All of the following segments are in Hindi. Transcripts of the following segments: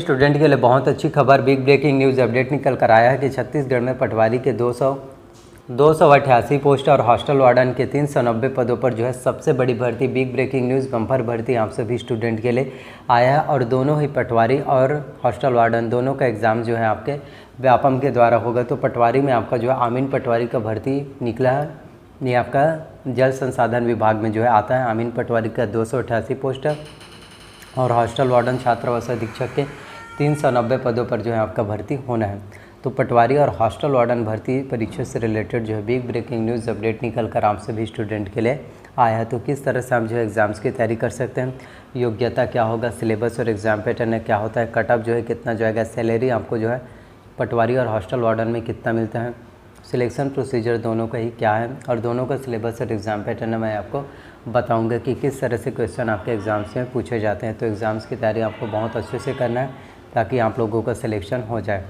स्टूडेंट के लिए बहुत अच्छी खबर, बिग ब्रेकिंग न्यूज़ अपडेट निकल कर आया है कि छत्तीसगढ़ में पटवारी के 288 पोस्ट और हॉस्टल वार्डन के 390 पदों पर जो है सबसे बड़ी भर्ती, बिग ब्रेकिंग न्यूज़ बम्पर भर्ती आप सभी स्टूडेंट के लिए आया है। और दोनों ही पटवारी और हॉस्टल वार्डन दोनों का एग्ज़ाम जो है आपके व्यापम के द्वारा होगा। तो पटवारी में आपका जो है आमीन पटवारी का भर्ती निकला है, ये आपका जल संसाधन विभाग में जो है आता है। आमीन पटवारी का 288 पोस्ट है और हॉस्टल वार्डन छात्रावास अधीक्षक के 390 पदों पर जो है आपका भर्ती होना है। तो पटवारी और हॉस्टल वार्डन भर्ती परीक्षा से रिलेटेड जो है बिग ब्रेकिंग न्यूज़ अपडेट निकल कर आप सभी स्टूडेंट के लिए आया है। तो किस तरह से हम जो है एग्ज़ाम्स की तैयारी कर सकते हैं, योग्यता क्या होगा, सिलेबस और एग्ज़ाम पैटर्न क्या होता है, कट ऑफ जो है कितना जाएगा, सैलरी आपको जो है पटवारी और हॉस्टल वार्डन में कितना मिलता है, सिलेक्शन प्रोसीजर दोनों का ही क्या है और दोनों का सिलेबस और एग्ज़ाम पैटर्न मैं आपको बताऊंगा कि किस तरह से क्वेश्चन आपके एग्ज़ाम्स में पूछे जाते हैं। तो एग्ज़ाम्स की तैयारी आपको बहुत अच्छे से करना है ताकि आप लोगों का सिलेक्शन हो जाए।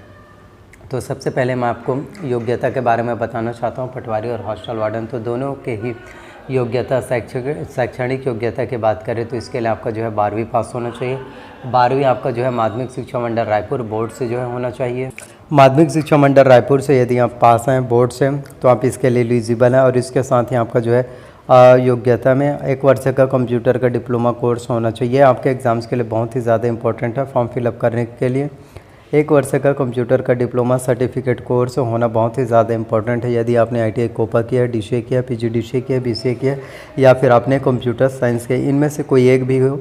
तो सबसे पहले मैं आपको योग्यता के बारे में बताना चाहता हूँ। पटवारी और हॉस्टल वार्डन तो दोनों के ही योग्यता, शैक्षणिक योग्यता की बात करें तो इसके लिए आपका जो है 12वीं पास होना चाहिए। 12वीं आपका जो है माध्यमिक शिक्षा मंडल रायपुर बोर्ड से जो है होना चाहिए। माध्यमिक शिक्षा मंडल रायपुर से यदि आप पास हैं बोर्ड से तो आप इसके लिए एलिजिबल हैं। और इसके साथ ही आपका जो है योग्यता में 1 वर्ष का कंप्यूटर का डिप्लोमा कोर्स होना चाहिए। आपके एग्ज़ाम्स के लिए बहुत ही ज़्यादा इंपॉर्टेंट है फॉर्म फिलअप करने के लिए। 1 वर्ष का कंप्यूटर का डिप्लोमा सर्टिफिकेट कोर्स होना बहुत ही ज़्यादा इंपॉर्टेंट है। यदि आपने ITI कोपा किया, DCA किया, PGDCA किया, BCA किया या फिर आपने कंप्यूटर साइंस किया, इनमें से कोई एक भी हो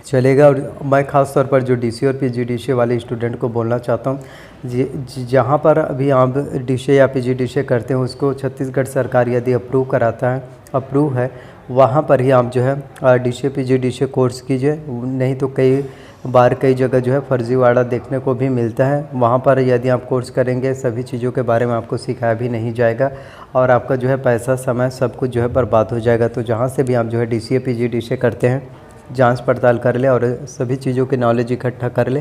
चलेगा। और मैं ख़ास तौर पर जो DCA और PGDCA वाले स्टूडेंट को बोलना चाहता हूँ, जहाँ पर अभी आप DCA या PGDCA करते हैं उसको छत्तीसगढ़ सरकार यदि अप्रूव है वहाँ पर ही आप जो है DCA PGDCA कोर्स कीजिए। नहीं तो कई जगह जो है फर्जीवाड़ा देखने को भी मिलता है। वहाँ पर यदि आप कोर्स करेंगे सभी चीज़ों के बारे में आपको सिखाया भी नहीं जाएगा और आपका जो है पैसा, समय सब कुछ जो है बर्बाद हो जाएगा। तो जहाँ से भी आप जो है DCA PGDCA करते हैं जांच पड़ताल कर ले और सभी चीज़ों की नॉलेज इकट्ठा कर ले,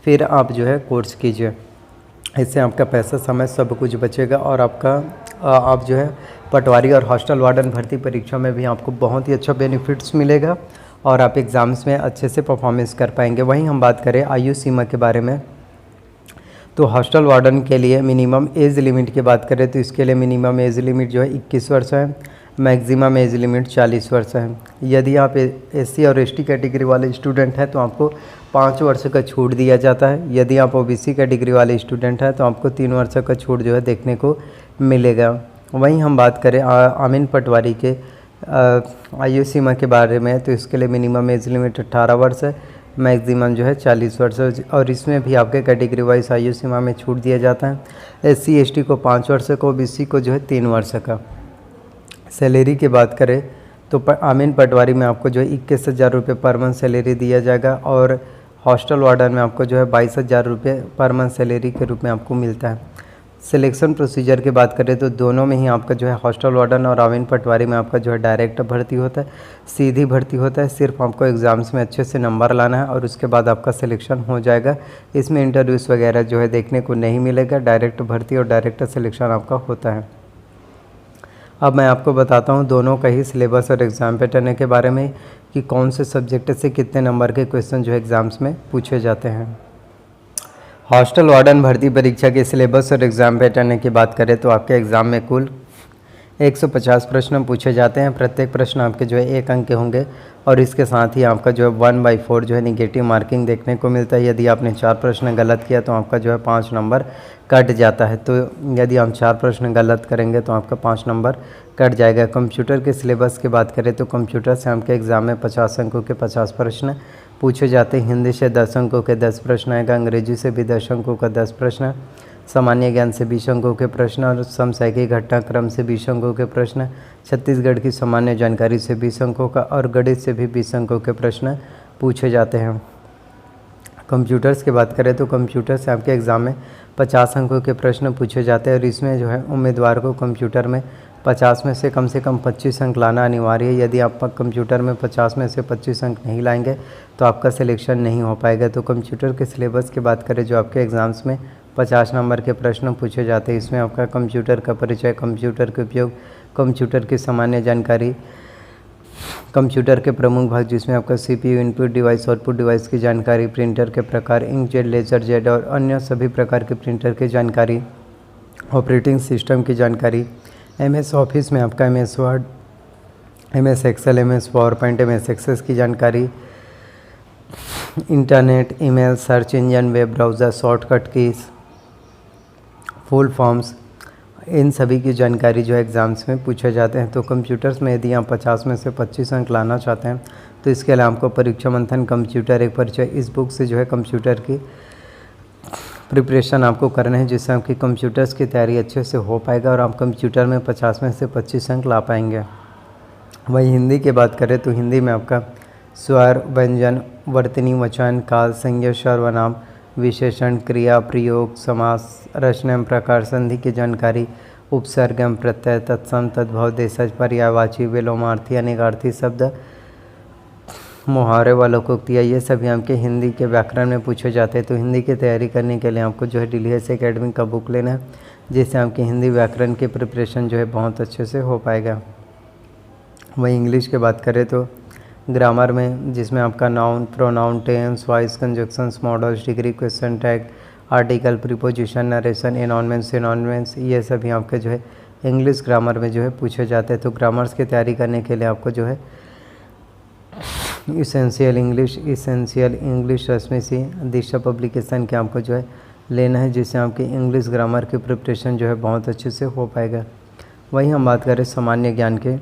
फिर आप जो है कोर्स कीजिए। इससे आपका पैसा, समय सब कुछ बचेगा और आप जो है पटवारी और हॉस्टल वार्डन भर्ती परीक्षा में भी आपको बहुत ही अच्छा बेनिफिट्स मिलेगा और आप एग्ज़ाम्स में अच्छे से परफॉर्मेंस कर पाएंगे। वहीं हम बात करें आयु सीमा के बारे में, तो हॉस्टल वार्डन के लिए मिनिमम एज लिमिट की बात करें तो इसके लिए मिनिमम एज लिमिट जो है 21 वर्ष है, मैक्सिमम एज लिमिट 40 वर्ष है। यदि आप SC और ST कैटेगरी वाले स्टूडेंट हैं तो आपको 5 वर्ष का छूट दिया जाता है। यदि आप OBC कैटेगरी वाले स्टूडेंट हैं तो आपको 3 वर्ष का छूट जो है देखने को मिलेगा। वहीं हम बात करें आमीन पटवारी के आयु सीमा के बारे में तो इसके लिए मिनिमम एज लिमिट 18 वर्ष है, मैक्सिमम जो है 40 वर्ष है और इसमें भी आपके कैटेगरी वाइज आयु सीमा में छूट दिया जाता है। SC ST को 5 वर्ष का, OBC को जो है 3 वर्ष का। सैलरी की बात करें तो आमीन पटवारी में आपको जो है 21,000 रुपये पर मंथ सैलरी दिया जाएगा और हॉस्टल वार्डन में आपको जो है 22,000 रुपये पर मंथ सैलरी के रूप में आपको मिलता है। सिलेक्शन प्रोसीजर की बात करें तो दोनों में ही आपका जो है हॉस्टल वार्डन और आमीन पटवारी में आपका जो है डायरेक्ट भर्ती होता है, सीधी भर्ती होता है। सिर्फ आपको एग्ज़ाम्स में अच्छे से नंबर लाना है और उसके बाद आपका सिलेक्शन हो जाएगा। इसमें इंटरव्यूज़ वगैरह जो है देखने को नहीं मिलेगा, डायरेक्ट भर्ती और डायरेक्ट सिलेक्शन आपका होता है। अब मैं आपको बताता हूँ दोनों का ही सिलेबस और एग्ज़ाम पैटर्न के बारे में कि कौन से सब्जेक्ट से कितने नंबर के क्वेश्चन जो एग्ज़ाम्स में पूछे जाते हैं। हॉस्टल वार्डन भर्ती परीक्षा के सिलेबस और एग्ज़ाम पैटर्न की बात करें तो आपके एग्ज़ाम में कुल 150 प्रश्न पूछे जाते हैं। प्रत्येक प्रश्न आपके जो है 1 अंक के होंगे और इसके साथ ही आपका जो है 1/4 जो है निगेटिव मार्किंग देखने को मिलता है। यदि आपने 4 प्रश्न गलत किया तो आपका जो है 5 नंबर कट जाता है। तो यदि हम 4 प्रश्न गलत करेंगे तो आपका 5 नंबर कट जाएगा। कंप्यूटर के सिलेबस की बात करें तो कंप्यूटर से आपके एग्ज़ाम में 50 अंकों के 50 प्रश्न पूछे जाते हैं। हिंदी से 10 अंकों के 10 प्रश्न आएगा, अंग्रेजी से भी 10 अंकों का 10 प्रश्न, सामान्य ज्ञान से 20 अंकों के प्रश्न और समसामयिक घटनाक्रम से 20 अंकों के प्रश्न, छत्तीसगढ़ की सामान्य जानकारी से 20 अंकों का और गणित से भी 20 अंकों के प्रश्न पूछे जाते हैं। कंप्यूटर्स की बात करें तो कंप्यूटर से आपके एग्ज़ाम में 50 अंकों के प्रश्न पूछे जाते हैं और इसमें जो है उम्मीदवार को कंप्यूटर में 50 में से कम 25 अंक लाना अनिवार्य है। यदि आप कंप्यूटर में 50 में से 25 अंक नहीं लाएंगे तो आपका सिलेक्शन नहीं हो पाएगा। तो कंप्यूटर के सिलेबस की बात करें जो आपके एग्ज़ाम्स में 50 नंबर के प्रश्न पूछे जाते हैं, इसमें आपका कंप्यूटर का परिचय, कंप्यूटर के उपयोग, कंप्यूटर की सामान्य जानकारी, कंप्यूटर के प्रमुख भाग जिसमें आपका CPU, input device, output device की जानकारी, प्रिंटर के प्रकार, इंकजेट, लेजर जेट और अन्य सभी प्रकार के प्रिंटर की जानकारी, ऑपरेटिंग सिस्टम की जानकारी, MS ऑफिस में आपका MS word, MS excel, MS PowerPoint, MS access की जानकारी, internet, email, search engine, web browser, shortcut keys, full forms, इन सभी की जानकारी जो है एग्ज़ाम्स में पूछे जाते हैं। तो कंप्यूटर्स में यदि आप 50 में से 25 अंक लाना चाहते हैं तो इसके लिए आपको परीक्षा मंथन कंप्यूटर एक परिचय इस बुक से जो है कंप्यूटर की प्रिपरेशन आपको करना है, जिससे आपकी कंप्यूटर्स की तैयारी अच्छे से हो पाएगा और आप कंप्यूटर में 50 में से 25 अंक ला पाएंगे। वही हिंदी की बात करें तो हिंदी में आपका स्वर, व्यंजन, वर्तनी, वचन, काल, संज्ञा, सर्वनाम, विशेषण, क्रिया, प्रयोग, समास, रचना एवं प्रकार, संधि की जानकारी, उपसर्ग एवं प्रत्यय, तत्सम, तद्भव, देशज, पर्यायवाची, विलोमार्थी, अनेकार्थी शब्द, मुहावरे वालों को उक्तियाँ, ये सभी आपके हिंदी के व्याकरण में पूछे जाते हैं। तो हिंदी की तैयारी करने के लिए आपको जो है DLS एकेडमी का बुक लेना है, जिससे आपकी हिंदी व्याकरण की प्रिपरेशन जो है बहुत अच्छे से हो पाएगा। वहीं इंग्लिश की बात करें तो ग्रामर में जिसमें आपका noun, pronoun, tense, voice, conjunctions, modals, degree, question tag, article, preposition, narration, antonyms, synonyms, ये सभी आपके जो है इंग्लिश ग्रामर में जो है पूछे जाते हैं। तो ग्रामर्स की तैयारी करने के लिए आपको जो है इसेंशियल इंग्लिश रश्मि सी दिशा पब्लिकेशन के आपको जो है लेना है, जिससे आपकी इंग्लिश ग्रामर की प्रिपरेशन जो है बहुत अच्छे से हो पाएगा। वहीं हम बात करें सामान्य ज्ञान के,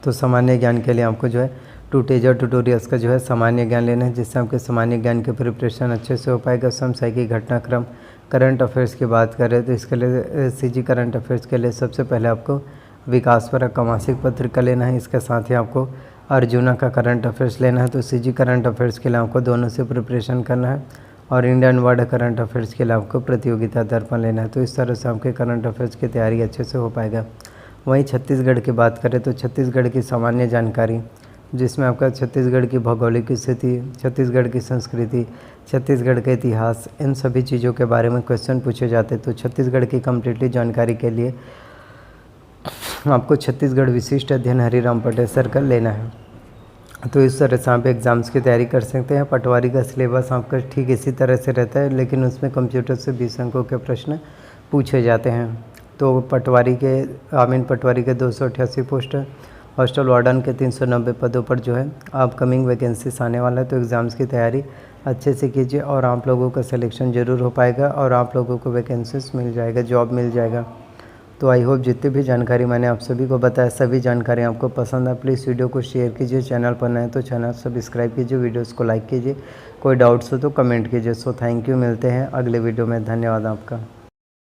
तो सामान्य ज्ञान के लिए आपको जो है 2 टेजर ट्यूटोरियल्स का जो है सामान्य ज्ञान लेना है, जिससे आपके सामान्य ज्ञान की प्रिपरेशन अच्छे से हो पाएगा। समसामयिक घटनाक्रम, करंट अफेयर्स की बात करें तो इसके लिए CG करंट अफेयर्स के लिए सबसे पहले आपको विकासपरक का मासिक पत्रिका लेना है। इसके साथ ही आपको अर्जुना का करंट अफेयर्स लेना है। तो CG करंट अफेयर्स के लिए आपको दोनों से प्रिपरेशन करना है और इंडियन वर्ल्ड करंट अफेयर्स के लिए आपको प्रतियोगिता दर्पण लेना है। तो इस तरह से आपके करंट अफेयर्स की तैयारी अच्छे से हो पाएगा। वहीं छत्तीसगढ़ की बात करें तो छत्तीसगढ़ की सामान्य जानकारी, जिसमें आपका छत्तीसगढ़ की भौगोलिक स्थिति, छत्तीसगढ़ की संस्कृति, छत्तीसगढ़ का इतिहास, इन सभी चीज़ों के बारे में क्वेश्चन पूछे जाते हैं। तो छत्तीसगढ़ की कम्प्लीटली जानकारी के लिए आपको छत्तीसगढ़ विशिष्ट अध्ययन हरिराम पटेसर का लेना है। तो इस तरह से आप एग्ज़ाम्स की तैयारी कर सकते हैं। पटवारी का सिलेबस आपका ठीक इसी तरह से रहता है, लेकिन उसमें कंप्यूटर से 20 अंकों के प्रश्न पूछे जाते हैं। तो पटवारी के 288 पोस्ट, हॉस्टल वार्डन के 390 पदों पर जो है अपकमिंग वैकेंसीज आने वाला है। तो एग्ज़ाम्स की तैयारी अच्छे से कीजिए और आप लोगों का सिलेक्शन ज़रूर हो पाएगा और आप लोगों को वैकेंसीज मिल जाएगा, जॉब मिल जाएगा। तो आई होप जितनी भी जानकारी मैंने आप सभी को बताया, सभी जानकारी आपको पसंद है। प्लीज़ वीडियो को शेयर कीजिए, चैनल पर नए तो चैनल सब्सक्राइब कीजिए, वीडियोस को लाइक कीजिए, कोई डाउट्स हो तो कमेंट कीजिए। सो थैंक यू, मिलते हैं अगले वीडियो में। धन्यवाद आपका।